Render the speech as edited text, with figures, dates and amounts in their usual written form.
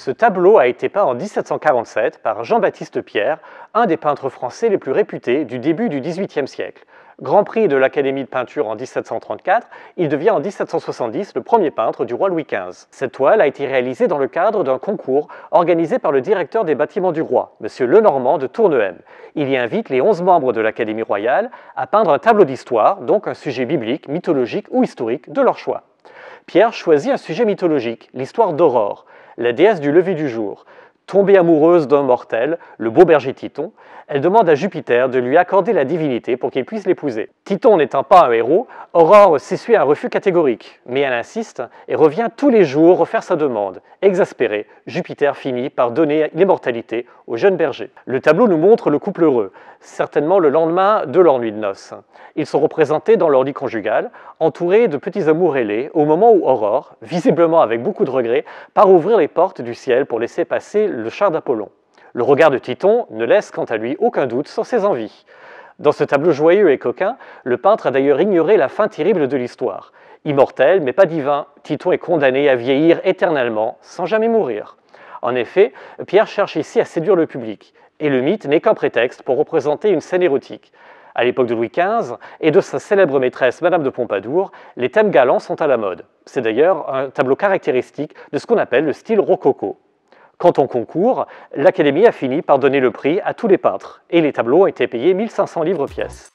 Ce tableau a été peint en 1747 par Jean-Baptiste Pierre, un des peintres français les plus réputés du début du XVIIIe siècle. Grand prix de l'Académie de peinture en 1734, il devient en 1770 le premier peintre du roi Louis XV. Cette toile a été réalisée dans le cadre d'un concours organisé par le directeur des bâtiments du roi, M. Lenormand de Tournehem. Il y invite les 11 membres de l'Académie royale à peindre un tableau d'histoire, donc un sujet biblique, mythologique ou historique de leur choix. Pierre choisit un sujet mythologique, l'histoire d'Aurore, la déesse du lever du jour. Tombée amoureuse d'un mortel, le beau berger Titon, elle demande à Jupiter de lui accorder la divinité pour qu'il puisse l'épouser. Titon n'étant pas un héros, Aurore s'essuie un refus catégorique, mais elle insiste et revient tous les jours refaire sa demande. Exaspéré, Jupiter finit par donner l'immortalité au jeune berger. Le tableau nous montre le couple heureux, certainement le lendemain de leur nuit de noces. Ils sont représentés dans leur lit conjugal, entourés de petits amours ailés, au moment où Aurore, visiblement avec beaucoup de regret, part ouvrir les portes du ciel pour laisser passer le char d'Apollon. Le regard de Titon ne laisse quant à lui aucun doute sur ses envies. Dans ce tableau joyeux et coquin, le peintre a d'ailleurs ignoré la fin terrible de l'histoire. Immortel, mais pas divin, Titon est condamné à vieillir éternellement, sans jamais mourir. En effet, Pierre cherche ici à séduire le public, et le mythe n'est qu'un prétexte pour représenter une scène érotique. À l'époque de Louis XV et de sa célèbre maîtresse Madame de Pompadour, les thèmes galants sont à la mode. C'est d'ailleurs un tableau caractéristique de ce qu'on appelle le style rococo. Quant au concours, l'Académie a fini par donner le prix à tous les peintres, et les tableaux ont été payés 1500 livres pièce.